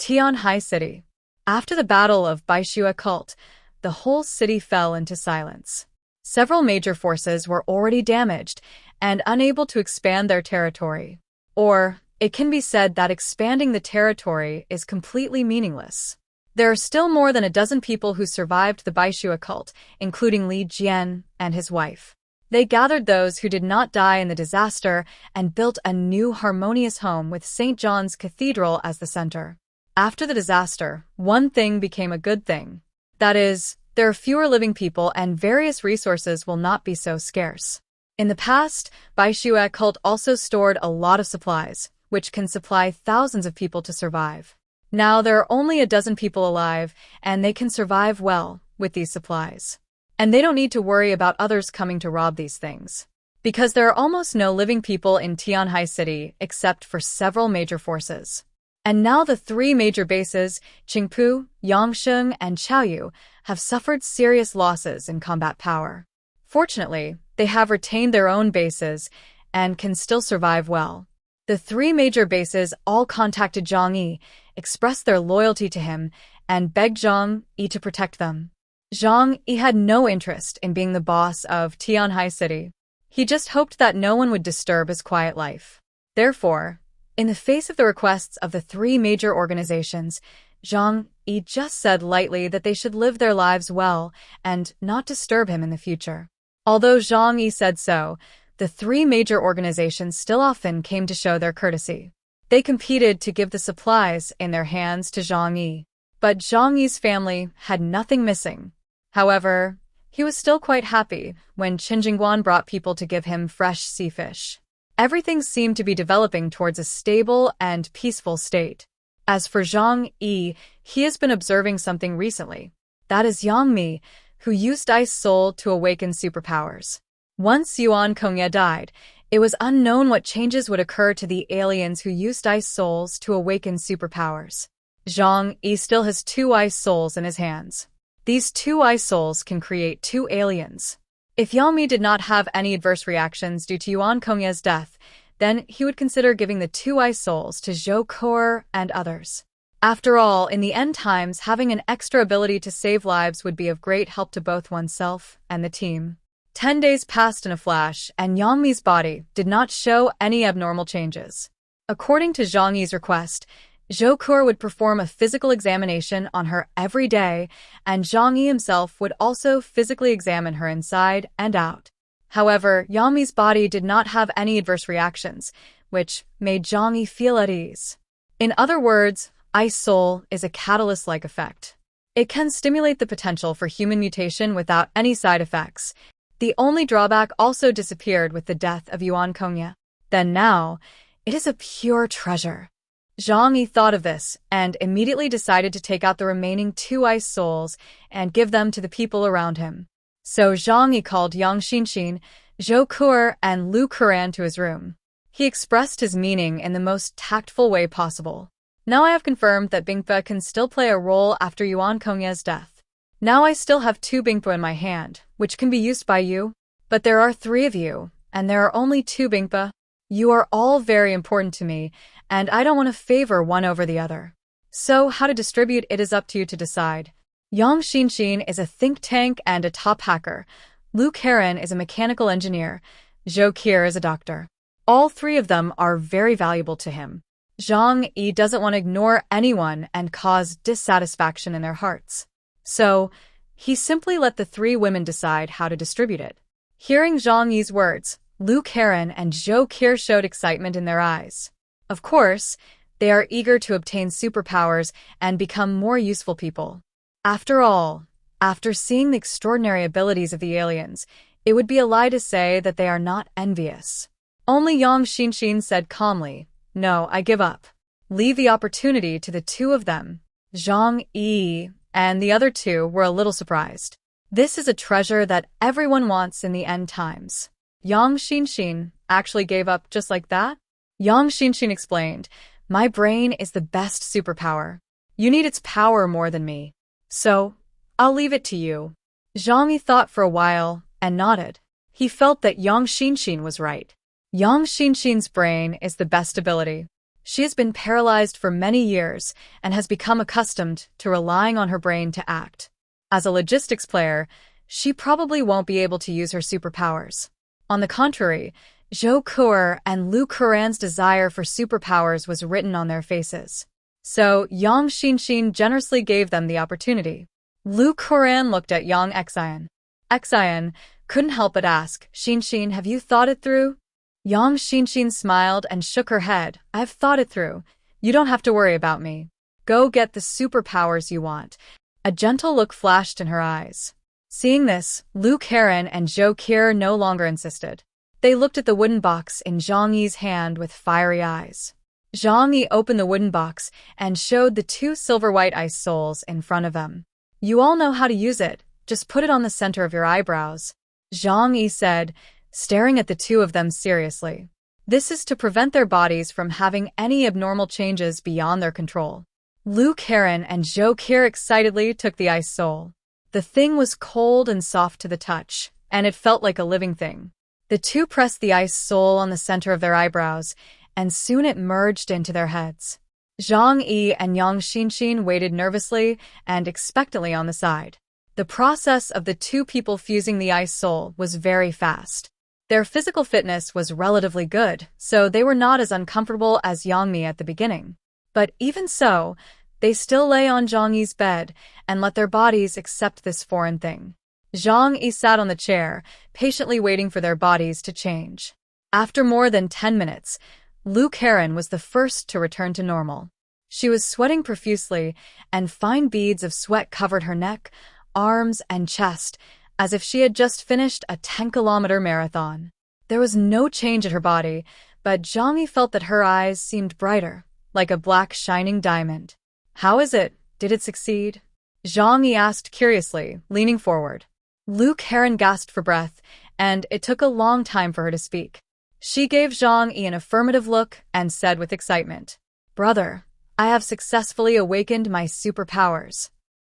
Tianhai City. After the Battle of Baishua Cult, the whole city fell into silence. Several major forces were already damaged and unable to expand their territory. Or, it can be said that expanding the territory is completely meaningless. There are still more than a dozen people who survived the Baishua cult, including Li Jian and his wife. They gathered those who did not die in the disaster and built a new harmonious home with St. John's Cathedral as the center. After the disaster, one thing became a good thing. That is, there are fewer living people and various resources will not be so scarce. In the past, Baishua cult also stored a lot of supplies, which can supply thousands of people to survive. Now there are only a dozen people alive, and they can survive well with these supplies. And they don't need to worry about others coming to rob these things. Because there are almost no living people in Tianhai City except for several major forces. And now the three major bases, Qingpu, Yangsheng, and Chaoyu, have suffered serious losses in combat power. Fortunately, they have retained their own bases and can still survive well. The three major bases all contacted Zhang Yi, expressed their loyalty to him, and begged Zhang Yi to protect them. Zhang Yi had no interest in being the boss of Tianhai City. He just hoped that no one would disturb his quiet life. Therefore, in the face of the requests of the three major organizations, Zhang Yi just said lightly that they should live their lives well and not disturb him in the future. Although Zhang Yi said so, the three major organizations still often came to show their courtesy. They competed to give the supplies in their hands to Zhang Yi. But Zhang Yi's family had nothing missing. However, he was still quite happy when Qin Jingguan brought people to give him fresh sea fish. Everything seemed to be developing towards a stable and peaceful state. As for Zhang Yi, he has been observing something recently. That is Yang Mi, who used Ice Soul to awaken superpowers. Once Yuan Kongye died, it was unknown what changes would occur to the aliens who used Ice Souls to awaken superpowers. Zhang Yi still has 2 Ice Souls in his hands. These 2 Ice Souls can create 2 aliens. If Yang Mi did not have any adverse reactions due to Yuan Kongye's death, then he would consider giving the 2 Ice Souls to Zhou Kuo and others. After all, in the end times, having an extra ability to save lives would be of great help to both oneself and the team. 10 days passed in a flash, and Yang Mi's body did not show any abnormal changes. According to Zhang Yi's request, Zhou Kuo would perform a physical examination on her every day, and Zhang Yi himself would also physically examine her inside and out. However, Yang Mi's body did not have any adverse reactions, which made Zhang Yi feel at ease. In other words, Ice Soul is a catalyst-like effect. It can stimulate the potential for human mutation without any side effects. The only drawback also disappeared with the death of Yuan Kongye. Then now, it is a pure treasure. Zhang Yi thought of this and immediately decided to take out the remaining 2 Ice Souls and give them to the people around him. So Zhang Yi called Yang Xinxin, Zhou Kuo, and Lu Kuran to his room. He expressed his meaning in the most tactful way possible. Now I have confirmed that Bingpa can still play a role after Yuan Kongye's death. Now I still have 2 Bingpa in my hand, which can be used by you. But there are 3 of you, and there are only 2 Bingpa. You are all very important to me, and I don't want to favor one over the other. So how to distribute it is up to you to decide. Yang Xinxin is a think tank and a top hacker. Lu Karen is a mechanical engineer. Zhou Kuo is a doctor. All 3 of them are very valuable to him. Zhang Yi doesn't want to ignore anyone and cause dissatisfaction in their hearts. So, he simply let the 3 women decide how to distribute it. Hearing Zhang Yi's words, Lu Karen and Zhou Kuo showed excitement in their eyes. Of course, they are eager to obtain superpowers and become more useful people. After all, after seeing the extraordinary abilities of the aliens, it would be a lie to say that they are not envious. Only Yang Xinxin said calmly, "No, I give up. Leave the opportunity to the 2 of them." Zhang Yi and the other 2 were a little surprised. This is a treasure that everyone wants in the end times. Yang Xinxin actually gave up just like that? Yang Xinxin explained, "My brain is the best superpower. You need its power more than me. So, I'll leave it to you." Zhang Yi thought for a while and nodded. He felt that Yang Xinxin was right. Yang Xinxin's brain is the best ability. She has been paralyzed for many years and has become accustomed to relying on her brain to act. As a logistics player, she probably won't be able to use her superpowers. On the contrary, Zhou Kuer and Lu Kuran's desire for superpowers was written on their faces. So, Yang Xinxin generously gave them the opportunity. Lu Kuran looked at Yang Xian. Xian couldn't help but ask, Xinxin, have you thought it through? Yang Xinxin smiled and shook her head. I've thought it through. You don't have to worry about me. Go get the superpowers you want. A gentle look flashed in her eyes. Seeing this, Lu Karen and Zhou Qier no longer insisted. They looked at the wooden box in Zhang Yi's hand with fiery eyes. Zhang Yi opened the wooden box and showed the two silver-white ice souls in front of them. You all know how to use it. Just put it on the center of your eyebrows, Zhang Yi said, staring at the two of them seriously. This is to prevent their bodies from having any abnormal changes beyond their control. Lu Karen and Zhou Qier excitedly took the ice soul. The thing was cold and soft to the touch, and it felt like a living thing. The two pressed the ice soul on the center of their eyebrows, and soon it merged into their heads. Zhang Yi and Yang Xinxin waited nervously and expectantly on the side. The process of the two people fusing the ice soul was very fast. Their physical fitness was relatively good, so they were not as uncomfortable as Yang Mi at the beginning. But even so, they still lay on Zhang Yi's bed and let their bodies accept this foreign thing. Zhang Yi sat on the chair, patiently waiting for their bodies to change. After more than 10 minutes, Lu Karen was the first to return to normal. She was sweating profusely, and fine beads of sweat covered her neck, arms, and chest, as if she had just finished a 10-kilometer marathon. There was no change at her body, but Zhang Yi felt that her eyes seemed brighter, like a black shining diamond. How is it? Did it succeed? Zhang Yi asked curiously, leaning forward. Lu Karen gasped for breath, and it took a long time for her to speak. She gave Zhang Yi an affirmative look and said with excitement, Brother, I have successfully awakened my superpowers.